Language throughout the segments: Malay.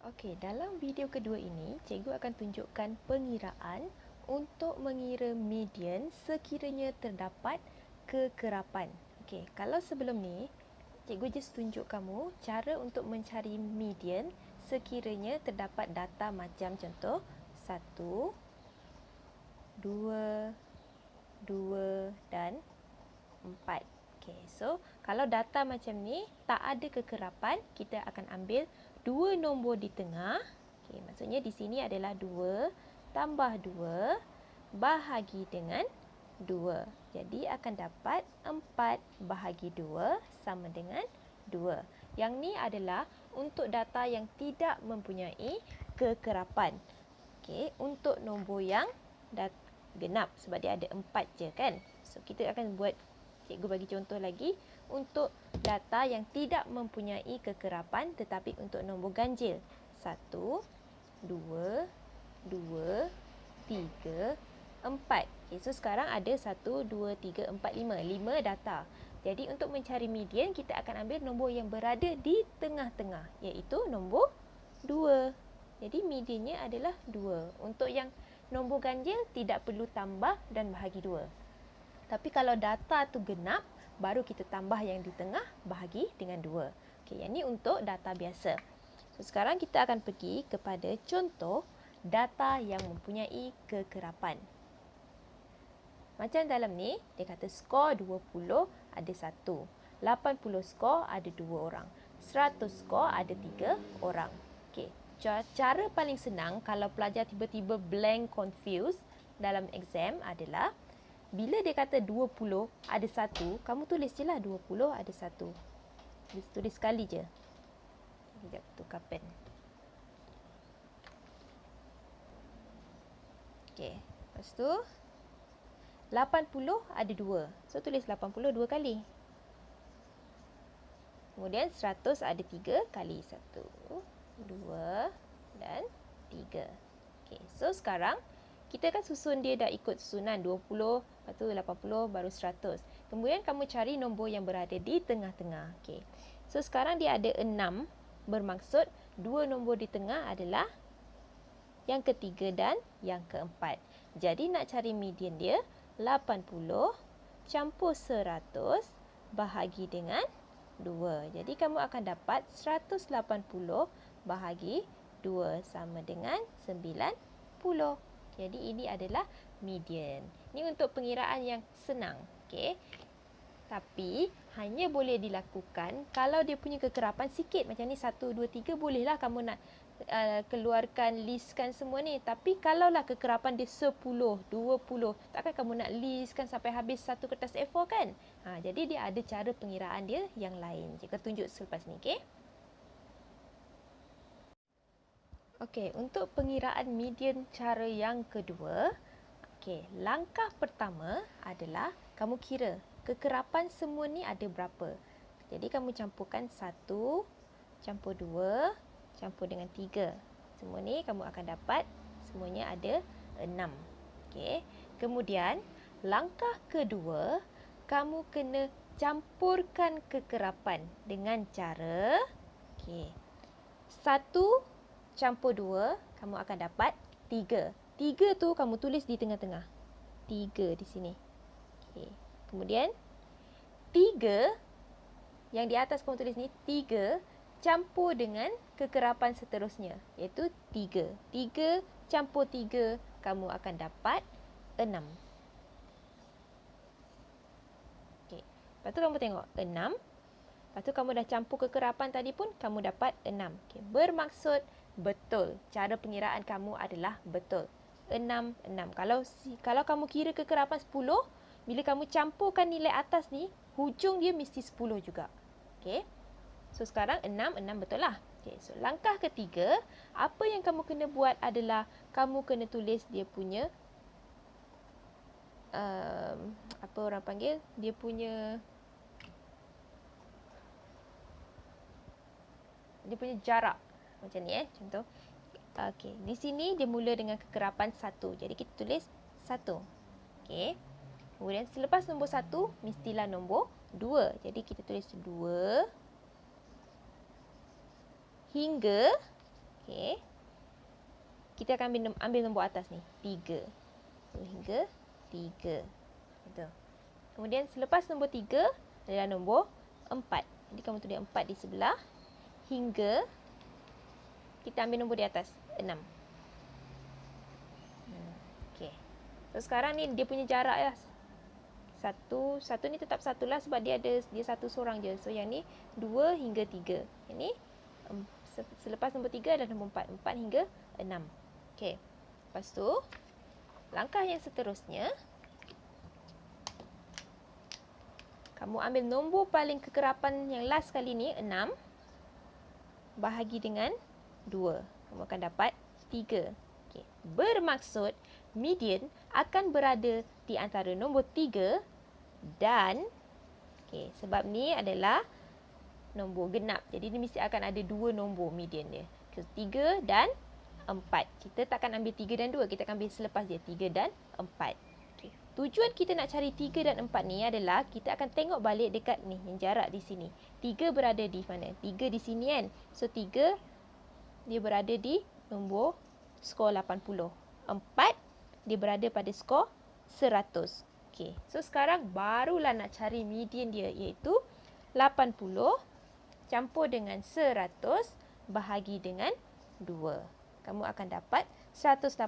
Okey, dalam video kedua ini, cikgu akan tunjukkan pengiraan untuk mengira median sekiranya terdapat kekerapan. Okey, kalau sebelum ni, cikgu just tunjuk kamu cara untuk mencari median sekiranya terdapat data macam contoh 1, 2, 2 dan 4. Okey, so kalau data macam ni tak ada kekerapan, kita akan ambil dua nombor di tengah. Okey, maksudnya di sini adalah 2 tambah 2 bahagi dengan 2. Jadi akan dapat 4 bahagi 2 sama dengan 2. Yang ni adalah untuk data yang tidak mempunyai kekerapan. Okey, untuk nombor yang genap sebab dia ada 4 je kan. So kita akan buat, cikgu bagi contoh lagi untuk data yang tidak mempunyai kekerapan tetapi untuk nombor ganjil. 1, 2, 2, 3, 4. Okay, so sekarang ada 1, 2, 3, 4, 5. 5 data. Jadi untuk mencari median, kita akan ambil nombor yang berada di tengah-tengah, iaitu nombor 2. Jadi mediannya adalah 2. Untuk yang nombor ganjil, tidak perlu tambah dan bahagi 2. Tapi kalau data tu genap, baru kita tambah yang di tengah bahagi dengan 2. Okey, yang ni untuk data biasa. So, sekarang kita akan pergi kepada contoh data yang mempunyai kekerapan. Macam dalam ni, dia kata skor 20 ada 1. 80 skor ada 2 orang. 100 skor ada 3 orang. Okey, cara paling senang kalau pelajar tiba-tiba blank confused dalam exam adalah bila dia kata 20 ada 1, kamu tulis je lah 20 ada 1. Tulis sekali je. Sekejap, tukar pen. Okey, lepas tu 80 ada 2. So, tulis 80 2 kali. Kemudian 100 ada 3 kali 1, 2 dan 3. Okey, so sekarang kita kan susun dia dah ikut susunan 20, lepas tu 80 baru 100. Kemudian kamu cari nombor yang berada di tengah-tengah. Okey. So sekarang dia ada 6, bermaksud dua nombor di tengah adalah yang ketiga dan yang keempat. Jadi nak cari median dia 80 campur 100 bahagi dengan 2. Jadi kamu akan dapat 180 bahagi 2 sama dengan 90. Jadi ini adalah median. Ini untuk pengiraan yang senang. Okey. Tapi hanya boleh dilakukan kalau dia punya kekerapan sikit. Macam ni 1, 2, 3 bolehlah kamu nak keluarkan, listkan semua ni. Tapi kalaulah kekerapan dia 10, 20, takkan kamu nak listkan sampai habis satu kertas A4 kan? Jadi dia ada cara pengiraan dia yang lain. Cikgu tunjuk selepas ni, okey? Okey, untuk pengiraan median cara yang kedua, okey, langkah pertama adalah kamu kira kekerapan semua ni ada berapa. Jadi kamu campurkan 1 campur 2 campur dengan 3. Semua ni kamu akan dapat semuanya ada 6. Okey. Kemudian langkah kedua, kamu kena campurkan kekerapan dengan cara okey. 1 campur 2, kamu akan dapat 3. 3 tu kamu tulis di tengah-tengah. 3 di sini. Okey. Kemudian 3 yang di atas kamu tulis ni 3 campur dengan kekerapan seterusnya, iaitu 3. 3 campur 3, kamu akan dapat 6. Okey. Lepas tu kamu tengok 6. Lepas tu kamu dah campur kekerapan tadi pun kamu dapat 6. Okey. Bermaksud betul. Cara pengiraan kamu adalah betul. 6, 6. Kalau kamu kira kekerapan 10, bila kamu campurkan nilai atas ni, hujung dia mesti 10 juga. Okey. So sekarang 6, 6 betul lah. Okey. So langkah ketiga, apa yang kamu kena buat adalah kamu kena tulis dia punya apa orang panggil? Dia punya jarak. Macam ni contoh. Okey, di sini dia mula dengan kekerapan 1. Jadi kita tulis 1. Okey. Kemudian selepas nombor 1 mestilah nombor 2. Jadi kita tulis 2 hingga Okey. Kita akan ambil nombor atas ni, 3. So, hingga 3. Betul. Kemudian selepas nombor 3 adalah nombor 4. Jadi kamu tulis 4 di sebelah. Hingga kita ambil nombor di atas, 6. Okey. So, sekarang ni dia punya jarak lah. Satu ni tetap satu lah sebab dia satu seorang je. So, yang ni 2 hingga 3. Yang ni selepas nombor 3 adalah nombor 4. 4 hingga 6. Okey. Lepas tu, langkah yang seterusnya, kamu ambil nombor paling kekerapan yang last kali ni, 6. Bahagi dengan 2. Kamu akan dapat 3. Okey. Bermaksud, median akan berada di antara nombor 3 dan, okey, sebab ni adalah nombor genap. Jadi, dia mesti akan ada 2 nombor median dia. 3 dan 4. Kita takkan ambil 3 dan 2. Kita akan ambil selepas dia, 3 dan 4. Okay. Tujuan kita nak cari 3 dan 4 ni adalah kita akan tengok balik dekat ni, yang jarak di sini. 3 berada di mana? 3 di sini kan? So, 3 dia berada di nombor skor 80. 4 dia berada pada skor 100. Okay. So, sekarang barulah nak cari median dia, iaitu 80 campur dengan 100 bahagi dengan 2. Kamu akan dapat 180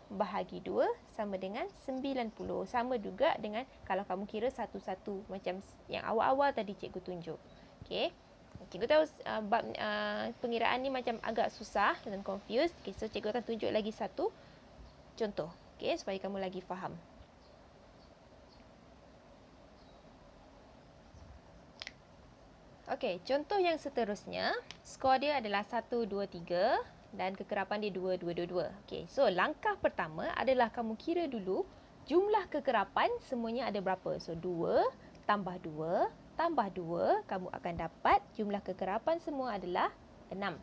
bahagi 2 sama dengan 90. Sama juga dengan kalau kamu kira satu-satu macam yang awal-awal tadi cikgu tunjuk. Okey. Cikgu tahu bab pengiraan ni macam agak susah dan confused. Okay, so cikgu akan tunjuk lagi satu contoh. Okey, supaya kamu lagi faham. Okey, contoh yang seterusnya, skor dia adalah 1, 2, 3 dan kekerapan dia 2, 2, 2, 2. Okey, so langkah pertama adalah kamu kira dulu jumlah kekerapan semuanya ada berapa. So, 2 tambah 2 tambah 2, kamu akan dapat jumlah kekerapan semua adalah 6.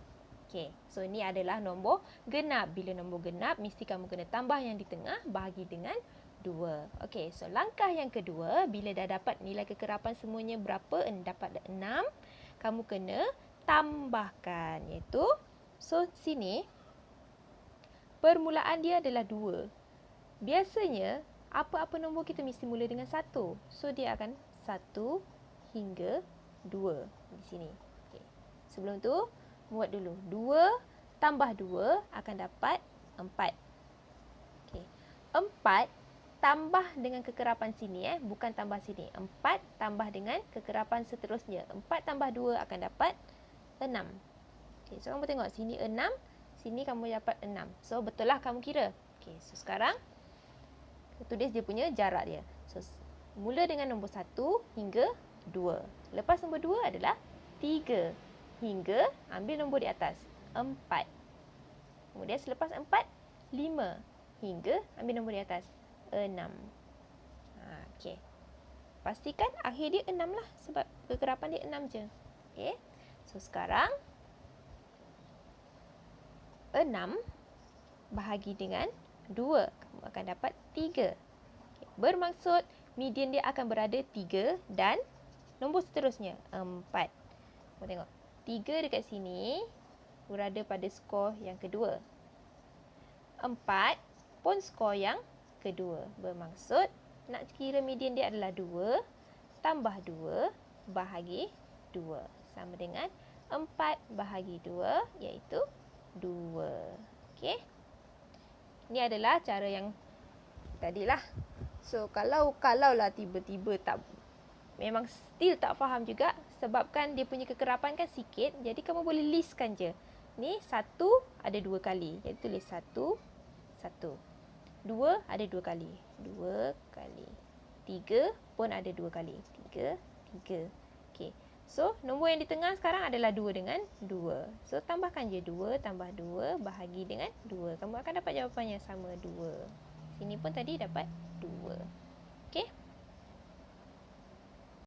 Okey, so ini adalah nombor genap. Bila nombor genap, mesti kamu kena tambah yang di tengah bahagi dengan 2. Okey, so langkah yang kedua, bila dah dapat nilai kekerapan semuanya berapa, dapat 6, kamu kena tambahkan, iaitu, so sini permulaan dia adalah 2. Biasanya apa-apa nombor kita mesti mula dengan 1. So dia akan 1 hingga 2 di sini. Okey. Sebelum tu buat dulu 2 tambah 2 akan dapat 4. Okey. 4 tambah dengan kekerapan sini, bukan tambah sini. 4 tambah dengan kekerapan seterusnya. 4 tambah 2 akan dapat 6. Okey, so kamu tengok sini 6, sini kamu dapat 6. So betul lah kamu kira. Okey, so sekarang tulis dia punya jarak dia. So mula dengan nombor 1 hingga 2. Lepas nombor 2 adalah 3 hingga ambil nombor di atas 4. Kemudian selepas 4, 5 hingga ambil nombor di atas 6. Okey. Pastikan akhir dia 6 lah sebab kekerapan dia 6 je. Okey. So sekarang 6 bahagi dengan 2, kamu akan dapat 3. Okay. Bermaksud median dia akan berada 3 dan nombor seterusnya 4. Kamu tengok, 3 dekat sini berada pada skor yang kedua. 4 pun skor yang kedua. Bermaksud nak kira median dia adalah 2 tambah 2 bahagi 2. Sama dengan 4 bahagi 2 iaitu 2. Okey. Ini adalah cara yang tadilah. So, kalau lah tiba-tiba memang still tak faham juga sebabkan dia punya kekerapan kan sikit. Jadi, kamu boleh listkan je. Ni 1 ada 2 kali. Jadi, tulis 1, 1. 2 ada 2 kali. 2 kali. 3 pun ada 2 kali. 3, 3. Okey. So, nombor yang di tengah sekarang adalah 2 dengan 2. So, tambahkan je 2 tambah 2 bahagi dengan 2. Kamu akan dapat jawapan yang sama 2. Sini pun tadi dapat 2.